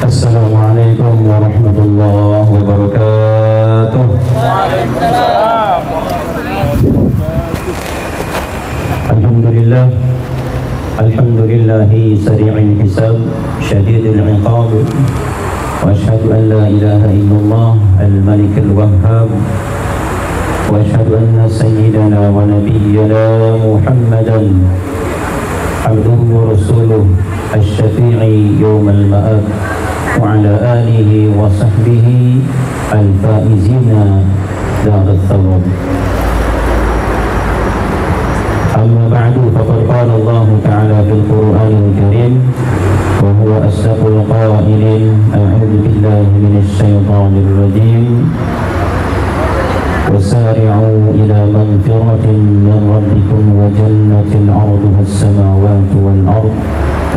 Assalamualaikum warahmatullahi wabarakatuh. Waalaikumsalam. Alhamdulillah. Alhamdulillahi sari'il hisab, syadidil iqab. Wa asyhadu an la ilaha illallah al-malik al-wahhab. Wa asyhadu anna sayyidana wa nabiyyana Muhammadan abduhu wa rasuluh asy-syafi'i yawmal ma'ad. Wa ala alihi wa sahbihi al-faizina darat thawab. Amma ba'du, faqad qala Allah ta'ala fil Qur'anil Karim wa huwa asdaqul qailin, a'udzu billahi minasy syaithanir rajim. Wasari'u ila maghfiratin min rabbikum wa jannatin 'arduha as-samawati wal ardh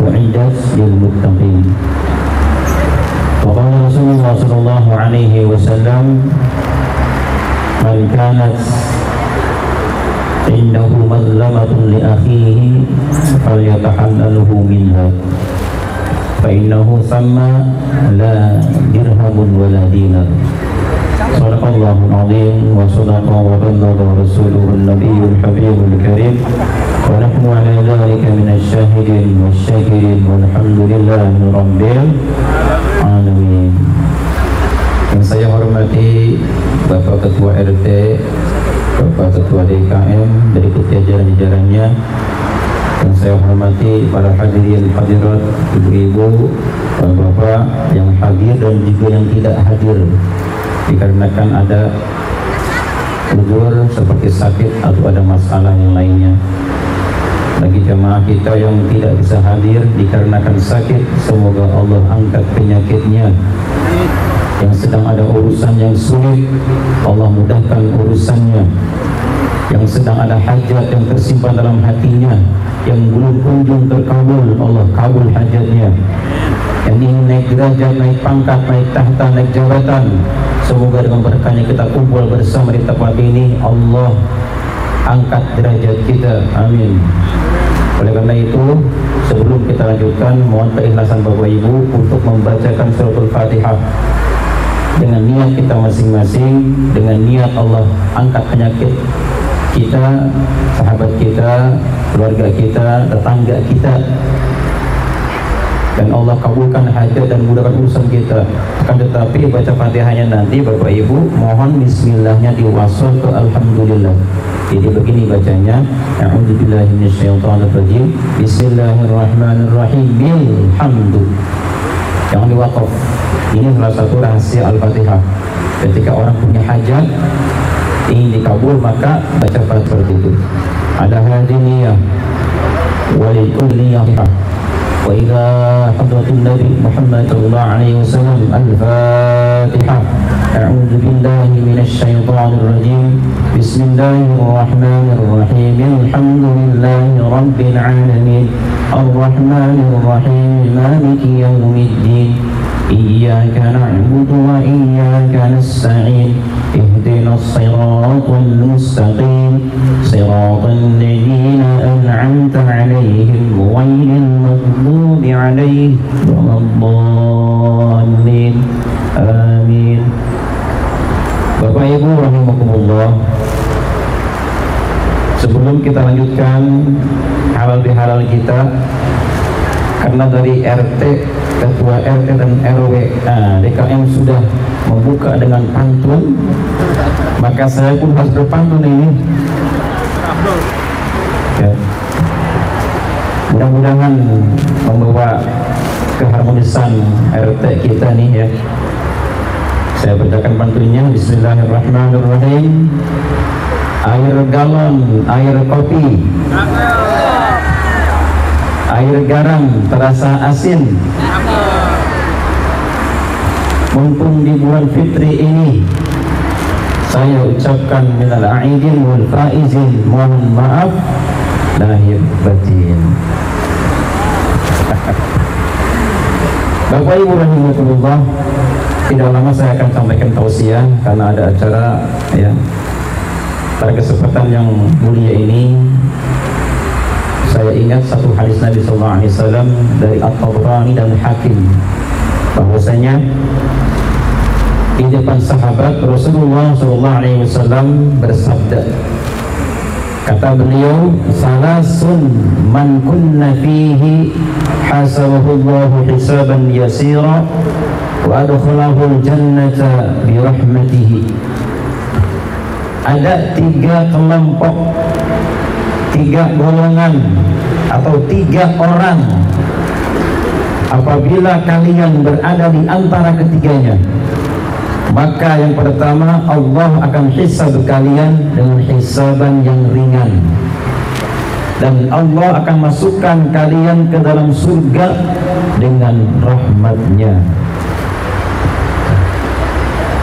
u'iddat lil muttaqin. وقال رسول الله صلى الله عليه وسلم من كانت عنده مظلمة لأخيه فليتحلله منها فإنه ثم لا درهم ولا دينار. صدق الله العظيم وصدق وبلغ رسوله النبي الحبيب الكريم ونحن على ذلك من الشاهدين والشاكرين والحمد لله رب العالمين. Yang saya hormati Bapak Ketua RT, Bapak Ketua DKM, berikut jajaran-jajarannya. Yang saya hormati para hadirin hadirat, ibu-ibu, bapak-bapak yang hadir dan juga yang tidak hadir dikarenakan ada uzur seperti sakit atau ada masalah yang lainnya. Bagi jemaah kita yang tidak bisa hadir dikarenakan sakit, semoga Allah angkat penyakitnya. Yang sedang ada urusan yang sulit, Allah mudahkan urusannya. Yang sedang ada hajat yang tersimpan dalam hatinya, yang belum kunjung terkabul, Allah kabul hajatnya. Yang ingin naik derajat, naik pangkat, naik tahta, naik jabatan, semoga dengan berkahnya kita kumpul bersama di tempat ini, Allah angkat derajat kita, amin. Oleh karena itu, sebelum kita lanjutkan, mohon keikhlasan Bapak Ibu untuk membacakan suratul Fatihah dengan niat kita masing-masing, dengan niat Allah angkat penyakit kita, sahabat kita, keluarga kita, tetangga kita, dan Allah kabulkan hajat dan mudahkan urusan kita. Akan tetapi baca Fatihahnya nanti Bapak Ibu mohon bismillahnya diwasal ke alhamdulillah. Jadi begini bacanya, a'udzubillahi minasyaitonir rajim, bismillahirrahmanirrahim, bilhamdu. Jangan diwakaf. Ini salah satu rahasia Al-Fatihah. Ketika orang punya hajat ingin dikabul, maka baca Fatihah seperti itu. Ada hadiniyah walikuliyah. Wa ila hadratin Nabi Muhammad sallallahu alaihi wasallam al-Fatihah. A'udzu billahi minasyaitonir rajim. Bismillahirrahmanirrahim. Alhamdulillahi rabbil alamin. Ar-Rahmanir Rahim. Maliki yaumiddin. Iyyaka na'budu wa iyyaka nasta'in. Ihdinas siratal mustaqim. Siratal ladzina an'amta 'alaihim ghairil maghdubi 'alaihim waladdallin. Amin. Bapak Ibu rahimakumullah, sebelum kita lanjutkan halal bihalal kita, karena dari RT, Ketua RT dan RW, DKM sudah membuka dengan pantun, maka saya pun harus berpantun ini. Ya. Mudah-mudahan membawa keharmonisan RT kita nih ya. Saya bacakan pantunnya. Bismillahirrahmanirrahim. Air galon, air kopi, air garam terasa asin. Mumpung di bulan fitri ini, saya ucapkan minal aidin wal faizin, mohon maaf lahir batin. Bapak Ibu rahimakumullah, tidak lama saya akan sampaikan tausiah karena ada acara ya. Pada kesempatan yang mulia ini, saya ingat satu hadis Nabi SAW dari At-Tabrani dan Hakim bahwasanya di depan sahabat Rasulullah SAW bersabda, kata beliau, salasun man kunna fihi hasabahullahu hisaban yasira wa adkhalahul jannata birahmatihi. Ada 3 kelompok, 3 golongan atau 3 orang, apabila kalian berada di antara ketiganya, maka yang pertama, Allah akan hisab kalian dengan hisaban yang ringan, dan Allah akan masukkan kalian ke dalam surga dengan rahmatnya.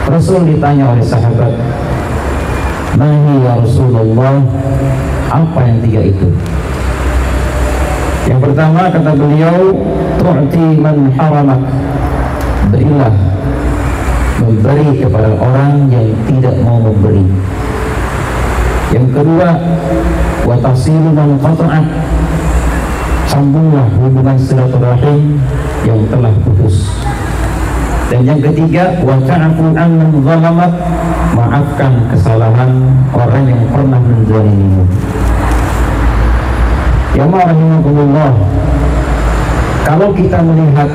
Rasul ditanya oleh sahabat, "Mahi ya Rasulullah, apa yang 3 itu?" Yang pertama kata beliau, tu'ti man haramak, berilah, memberi kepada orang yang tidak mau memberi. Yang kedua, wa tasilu man qata'ak, sambunglah hubungan silaturahim yang telah putus. Dan yang ketiga, wa ta'fu an man zalamak, maafkan kesalahan orang yang pernah menzalimimu. Ya rahimahullah, kalau kita melihat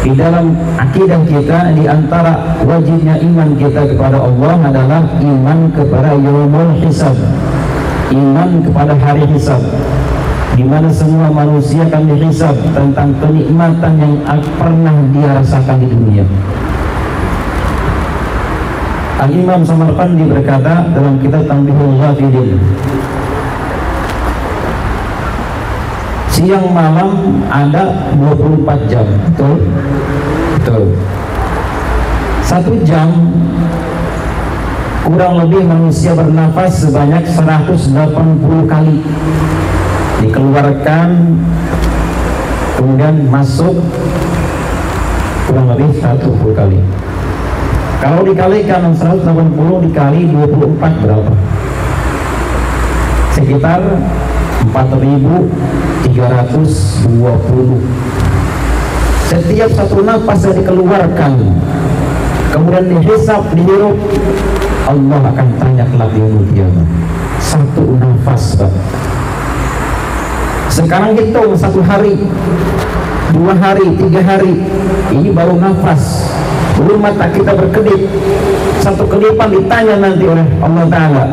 di dalam akidah kita, di antara wajibnya iman kita kepada Allah adalah iman kepada yaumul hisab, iman kepada hari hisab, di mana semua manusia akan dihisab tentang kenikmatan yang pernah dia rasakan di dunia. Al-Imam Samarqandi berkata dalam kitab Tanbihul Ghafilin, siang malam ada 24 jam, betul? Betul. 1 jam kurang lebih manusia bernafas sebanyak 180 kali. Dikeluarkan kemudian masuk kurang lebih 120 kali. Kalau dikalikan 180 dikali 24 berapa? Sekitar 4.320. Setiap satu nafas yang dikeluarkan kemudian dihisab, dihirup, Allah akan tanya kelak di yaumul qiyamah. 1 nafas, Pak. Sekarang hitung 1 hari, 2 hari, 3 hari, ini baru nafas, belum mata kita berkedip. 1 kedipan ditanya nanti oleh Allah Ta'ala,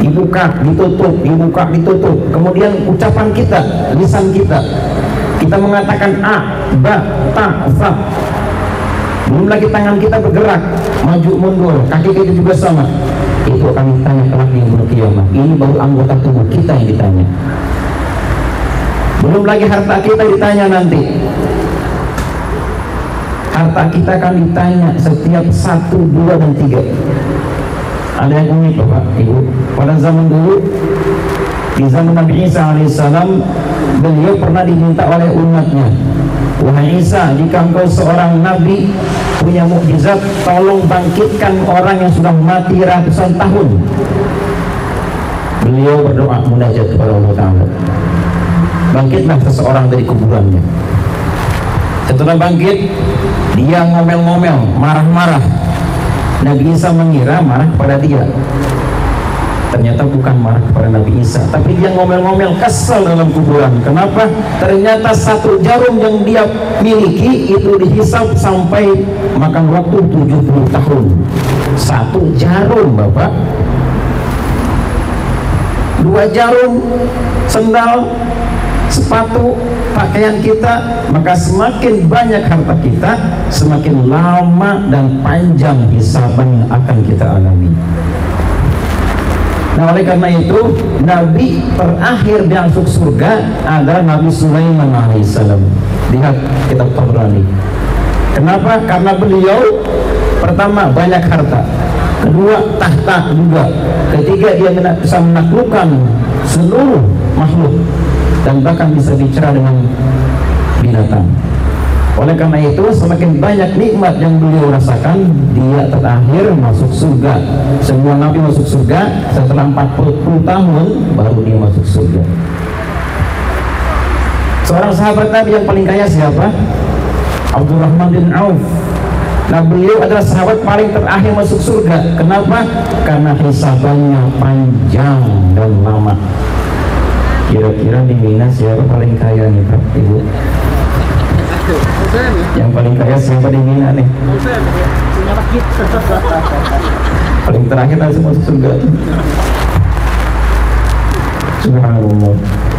dibuka, ditutup, dibuka, ditutup. Kemudian ucapan kita, lisan kita mengatakan a, ba, ta, za. Belum lagi tangan kita bergerak, maju mundur, kaki kita juga sama. Itu akan ditanya kelak di yaumul qiyamah. Ini baru anggota tubuh kita yang ditanya. Belum lagi harta kita ditanya nanti. Harta kita akan ditanya setiap 1, 2, dan 3. Ada yang unik loh Pak, Ibu. Pada zaman dulu, di zaman Nabi Isa alaihissalam, beliau pernah diminta oleh umatnya, wahai Isa, jika engkau seorang nabi punya mukjizat, tolong bangkitkan orang yang sudah mati ratusan tahun. Beliau berdoa munajat kepada Allah Ta'ala, bangkitlah seseorang dari kuburannya. Setelah bangkit, dia ngomel-ngomel, marah-marah. Nabi Isa mengira marah kepada dia, ternyata bukan marah kepada Nabi Isa, tapi dia ngomel-ngomel, kesal dalam kuburan. Kenapa? Ternyata 1 jarum yang dia miliki itu dihisab sampai makan waktu 70 tahun. 1 jarum, Bapak. 2 jarum sendal, sepatu, pakaian kita. Maka semakin banyak harta kita, semakin lama dan panjang hisaban yang akan kita alami. Nah, oleh karena itu, Nabi terakhir yang masuk surga adalah Nabi Sulaiman alaihissalam. Lihat kitab Tabrani. Kenapa? Karena beliau pertama banyak harta, kedua tahta juga, ketiga dia bisa menaklukkan seluruh makhluk dan bahkan bisa bicara dengan binatang. Oleh karena itu, semakin banyak nikmat yang beliau rasakan, dia terakhir masuk surga. Semua nabi masuk surga setelah 40 tahun baru dia masuk surga. Seorang sahabat Nabi yang paling kaya siapa? Abdurrahman bin Auf. Nah, beliau adalah sahabat paling terakhir masuk surga. Kenapa? Karena hisabannya panjang dan lama. Kira-kira di Mina siapa paling kaya nih Pak, Ibu? Yang paling kaya siapa di Mina nih? Paling terakhir langsung masuk surga. Subhanallah.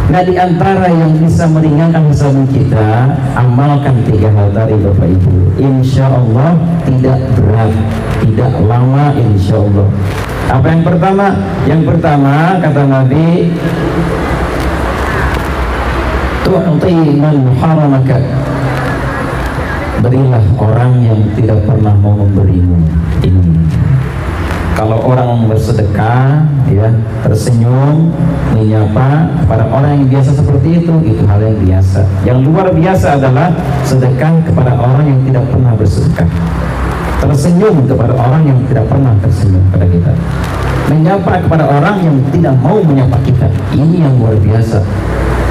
Nah, di antara yang bisa meringankan hisaban kita, amalkan 3 hal tadi Bapak Ibu. Insya Allah tidak berat, tidak lama insya Allah. Apa yang pertama? Yang pertama kata Nabi, tu'ti man haramaka. Berilah orang yang tidak pernah mau memberimu. Ini kalau orang bersedekah, ya, tersenyum, menyapa kepada orang yang biasa seperti itu hal yang biasa. Yang luar biasa adalah sedekah kepada orang yang tidak pernah bersedekah. Tersenyum kepada orang yang tidak pernah tersenyum kepada kita. Menyapa kepada orang yang tidak mau menyapa kita. Ini yang luar biasa.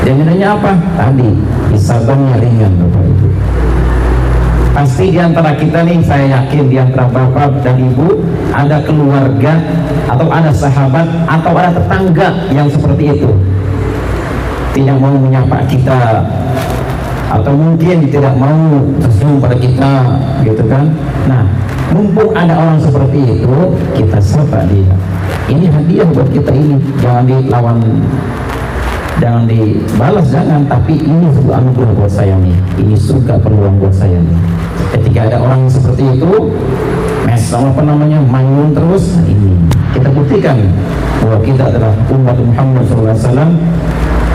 Jaminannya apa? Tadi, hisabannya ringan Bapak Ibu. Pasti di antara kita nih, saya yakin di antara bapak dan ibu ada keluarga atau ada sahabat atau ada tetangga yang seperti itu, tidak mau menyapa kita atau mungkin tidak mau tersenyum pada kita, gitu kan. Nah, mumpung ada orang seperti itu, kita sapa dia. Ini hadiah buat kita ini, jangan dilawan, jangan dibalas, jangan, tapi ini sebuah anugerah buat saya nih, ini surga peluang buat saya nih. Ketika ada orang seperti itu, manyun terus, nah ini kita buktikan bahwa kita adalah umat Muhammad SAW,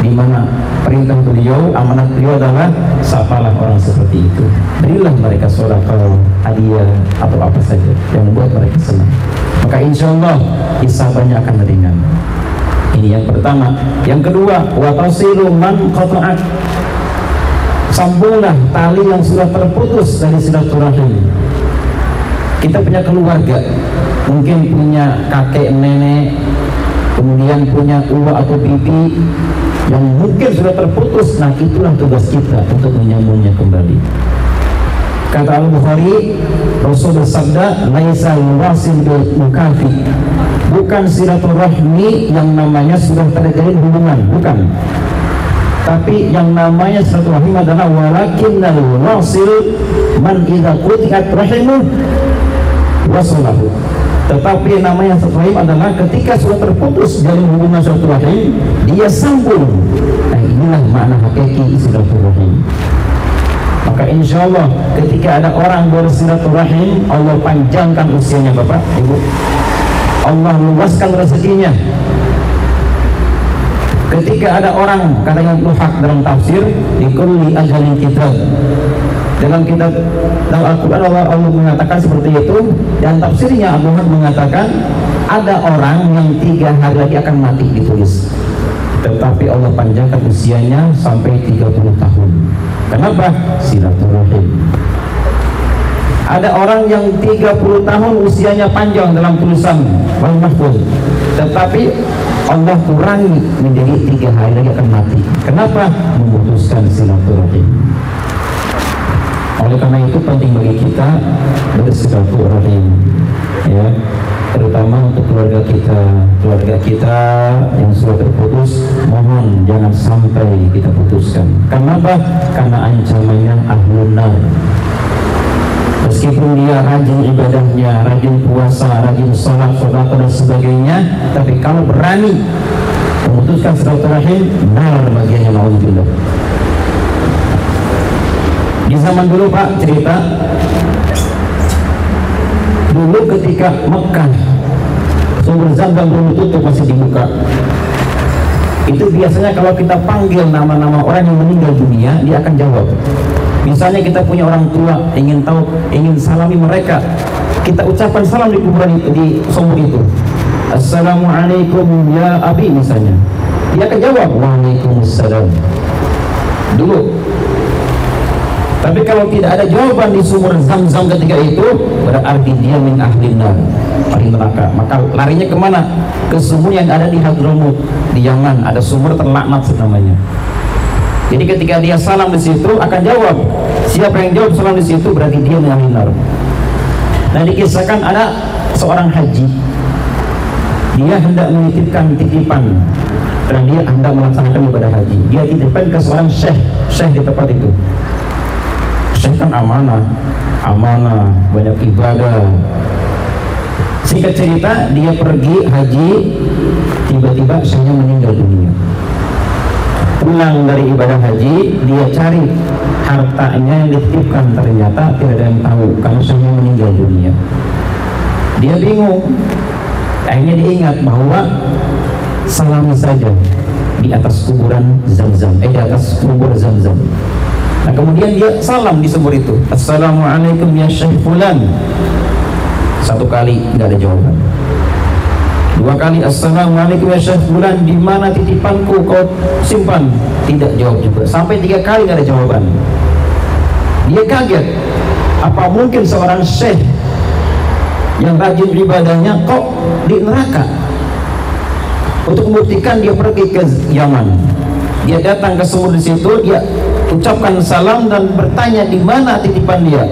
di mana perintah beliau, amanat beliau adalah sapalah orang seperti itu, berilah mereka sedekah, hadiah atau apa saja yang membuat mereka senang, maka insya Allah hisabannya akan ringan. Ini yang pertama. Yang kedua, wa tasilu man qata'ak. Sambunglah tali yang sudah terputus dari silaturahim. Kita punya keluarga, mungkin punya kakek nenek, kemudian punya uwa atau bibi yang mungkin sudah terputus. Nah, itulah tugas kita untuk menyambungnya kembali. Kata Al-Bukhari, Rasul bersabda, laisa wasil bil mukafi. Bukan silaturahmi yang namanya sudah terjalin hubungan, bukan. Tapi yang namanya silaturahim adalah walakinnal wasil man idza quti'at rahimuh wasalahu. Tetapi yang namanya silaturahim adalah ketika sudah terputus jalin hubungan silaturahim, dia sambung. Nah, inilah makna hakiki silaturahim. Maka insya Allah ketika ada orang bersilaturahim, Allah panjangkan usianya Bapak Ibu, Allah luaskan rezekinya. Ketika ada orang, katanya Ibnu Haq dalam tafsir, likulli ajalin kitab, dalam kitab dalam Al-Quran Allah mengatakan seperti itu. Dan tafsirnya Ibnu Haq mengatakan ada orang yang 3 hari lagi akan mati ditulis, tetapi Allah panjangkan usianya sampai 30 tahun. Kenapa? Silaturahim. Ada orang yang 30 tahun usianya panjang dalam tulisan Lauhul Mahfuz, tetapi Allah kurangi menjadi 3 hari lagi akan mati. Kenapa? Memutuskan silaturahim. Oleh karena itu penting bagi kita bersilaturahim, ya, terutama untuk keluarga kita yang sudah terputus. Mohon jangan sampai kita putuskan. Kenapa? Karena ancamannya ahlun nar. Meskipun dia rajin ibadahnya, rajin puasa, rajin sholat, sedekah dan sebagainya, tapi kalau berani memutuskan silaturahim, nar bagiannya, naudzubillah. Di zaman dulu Pak, cerita dulu ketika Mekah sumber Zam-Zam belum ditutup, masih dibuka, itu biasanya kalau kita panggil nama-nama orang yang meninggal dunia, dia akan jawab. Misalnya kita punya orang tua, ingin tahu, ingin salami mereka, kita ucapkan salam di kuburan itu, di sumur itu, Assalamualaikum ya Abi misalnya, dia akan jawab Waalaikumsalam dulu. Tapi kalau tidak ada jawaban di sumur Zam-Zam ketika itu, berarti dia min ahli nar, ahli neraka. Maka larinya kemana? Ke sumur yang ada di Hadramut, di Yaman, ada sumur terlaknat namanya. Jadi ketika dia salam di situ akan jawab Siapa yang jawab salam di situ berarti dia min ahli nar. Nah, dikisahkan ada seorang haji, dia hendak menitipkan titipan dan dia hendak melaksanakan ibadah haji. Dia titipkan ke seorang syekh di tempat itu. Syekh kan amanah, banyak ibadah. Singkat cerita, dia pergi haji, tiba-tiba syekhnya meninggal dunia. Pulang dari ibadah haji, dia cari hartanya yang dititipkan, ternyata tidak ada yang tahu karena syekhnya meninggal dunia. Dia bingung. Akhirnya dia ingat bahwa salami saja di atas kuburan Zamzam, di atas kubur Zamzam. Nah, kemudian dia salam di sumur itu. Assalamualaikum ya Syekh Fulan. Satu kali nggak ada jawaban. Dua kali Assalamualaikum ya Syekh Fulan, di mana titipanku kau simpan? Tidak jawab juga. Sampai 3 kali nggak ada jawaban. Dia kaget. Apa mungkin seorang syekh yang rajin ibadahnya kok di neraka? Untuk membuktikan, dia pergi ke Yaman. Dia datang ke sumur di situ, dia ucapkan salam dan bertanya di mana titipan dia.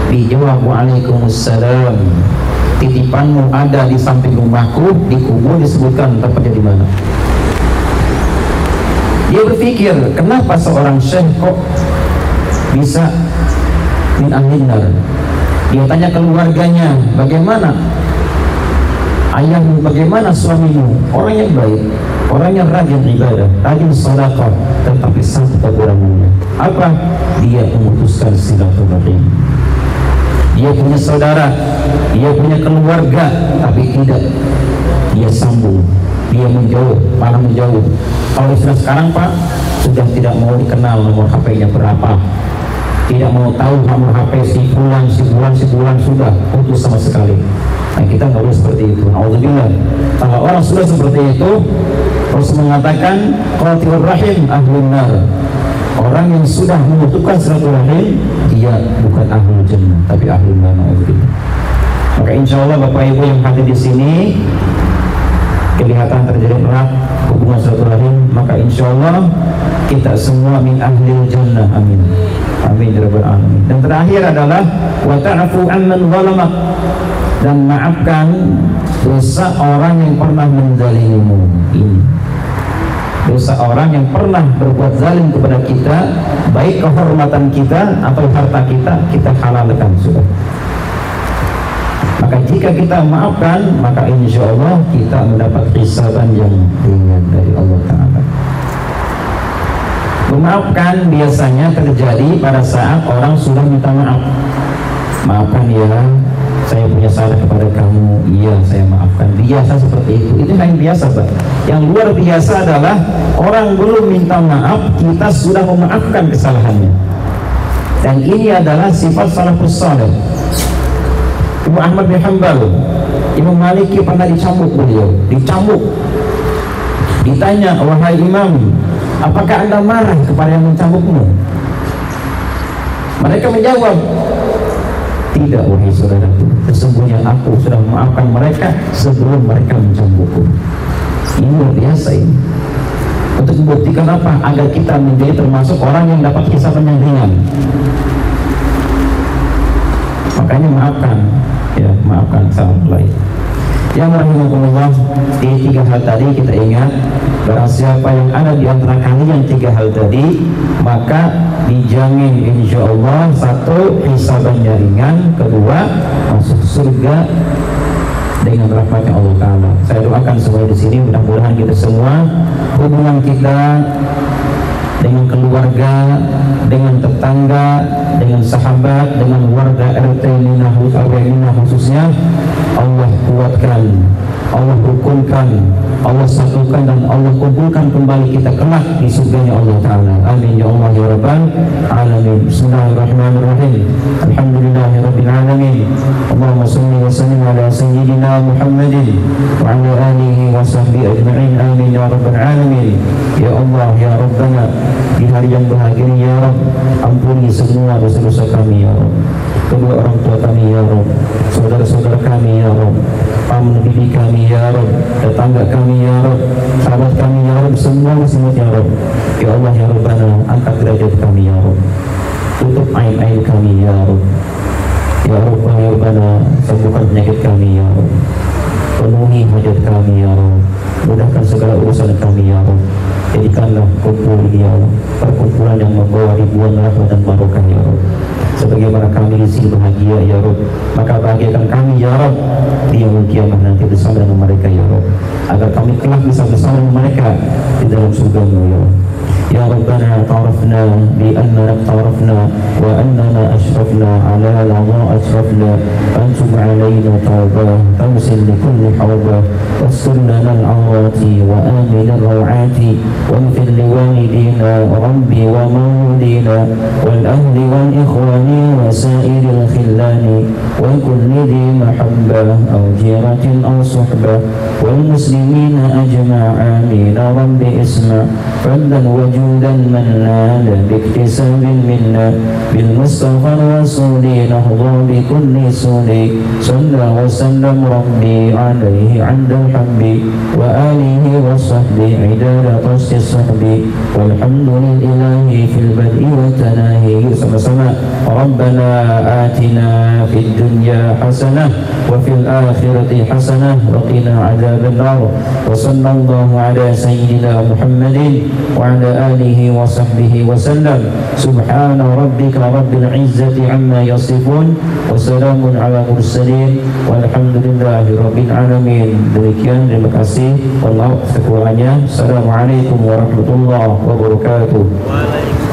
Dijawab, waalaikumsalam. Titipanmu ada di samping rumahku, di kubur, disebutkan tempatnya di mana. Dia berpikir, kenapa seorang syekh kok bisa min ahli nar? Dia tanya keluarganya, bagaimana ayahmu, bagaimana suamimu? Orang yang baik, orang yang rajin ibadah, rajin sedekah, tetapi satu kekurangannya. Apa? Dia memutuskan silaturahim. Dia punya saudara, dia punya keluarga, tapi tidak dia sambung. Dia menjauh, malah menjauh. Kalau sudah sekarang Pak, sudah tidak mau dikenal nomor HP-nya berapa, tidak mau tahu nomor HP si bulan sudah putus sama sekali. Nah, kita nggak boleh seperti itu. Alhamdulillah. Kalau orang sudah seperti itu, Rasul mengatakan qati'ur rahim ahlun nar. Orang yang sudah memutuskan silaturahim, dia bukan ahlul jannah, tapi ahlun nar. Maka insya Allah Bapak Ibu yang hadir di sini, kelihatan terjadi erat hubungan silaturahim, maka insya Allah kita semua min ahlil jannah. Amin. Amin ya rabbal alamin. Dan terakhir adalah wa ta'fu amman zalamak, dan maafkan dosa orang yang pernah menzalimimu. Ini dosa orang yang pernah berbuat zalim kepada kita, baik kehormatan kita atau harta kita, kita halalkan sudah. Maka jika kita maafkan, maka insya Allah kita mendapat hisaban yang ringan dari Allah Ta'ala. Memaafkan biasanya terjadi pada saat orang sudah minta maaf. Maafkan ya, saya punya salah kepada kamu. Iya, saya maafkan. Biasa seperti itu. Itu yang biasa, Pak. Yang luar biasa adalah orang belum minta maaf, kita sudah memaafkan kesalahannya. Dan ini adalah sifat salafus saleh. Imam Ahmad bin Hanbal, Imam Maliki pernah dicambuk beliau, dicambuk. Ditanya, wahai Imam, apakah Anda marah kepada yang mencambukmu? Mereka menjawab, tidak wahai saudaraku, sesungguhnya aku sudah memaafkan mereka sebelum mereka mencambukku. Ini luar biasa ini. Untuk membuktikan apa? Agar kita menjadi termasuk orang yang dapat hisaban yang ringan. Makanya maafkan, ya, maafkan salah lain. Yang rahimahumullah, di 3 hal tadi kita ingat, barang siapa yang ada di antara kalian 3 hal tadi, maka dijamin insya Allah, 1, hisabannya ringan, 2, masuk surga dengan rahmatnya Allah Ta'ala. Saya doakan semua di sini, mudah-mudahan kita semua hubungan kita dengan keluarga, dengan tetangga, dengan sahabat, dengan warga RT Minah khususnya, Allah kuatkan, Allah rukunkan, Allah satukan, dan Allah kumpulkan kembali kita kelak di surganya Allah Ta'ala. Amin ya Allah ya Rabbal alamin. Bismillahirrahmanirrahim. Alhamdulillahirabbil alamin. Allahumma shalli wa sallim ala sayyidina Muhammadin wa ala alihi wa sahbihi ajma'in. Amin ya Rabbal alamin. Ya Allah ya Rabbana, di hari yang bahagia ini ya Rabb, ampuni semua dosa-dosa kami ya Rabb, kedua orang tua kami ya Rabb, saudara-saudara kami ya Rabb, paman bibi kami ya Rabb, tetangga kami ya Rabb, sahabat kami ya Rabb, semua muslimat ya Rabb. Ya Allah ya Rabbana, angkat derajat kami ya Rabb. tutup aib-aib kami ya Rabb. Ya Rabb, ya Rabbana, sembuhkan penyakit kami ya Rabb, penuhi hajat kami ya Rabb, mudahkan segala urusan kami ya Rabb. Jadikanlah kumpul ini ya Allah perkumpulan yang membawa ribuan rahmat dan barokah ya Rabb. Sebagaimana kami di sini bahagia ya Rabb, maka bahagiakan kami ya Rabb di yaumul qiyamah nanti bersama dengan mereka ya Rabb, agar kami kelak bisa bersama dengan mereka di dalam surga-Mu ya Rabb. Ya Rabbana ta'arafna bi annana ta'arafna wa annana ashrafna ala lama ashrafna antum alayna tawbah tamsil li kulli hawbah wastur lana al-awati wa amin al-rawati wanfir li walidina rabbi wa mawlidina wal ahli wal ikhwani wa sa'iril khillani wa kulli di mahabbah aw jiratin aw suhbah wal muslimina ajma' amin rabbi isma' fadlan wajud dan manna باكتساب منا بالمصطفى الرسول نهضى بكل سولي صلى وسلم ربي عليه عند الحب وآله وصحبه عداد قصد الصحب والحمد لله في البدء والتناهي sama-sama ربنا آتنا في الدنيا حسنة وفي الآخرة حسنة وقنا عذاب النار وصلى الله على سيدنا محمد وعلى آله وصحبه وسلم سبحان ربك رب العزة عما يصفون وسلام على المرسلين والحمد لله رب العالمين. Demikian, terima kasih. Wallahu a'lam. Assalamualaikum warahmatullahi wabarakatuh.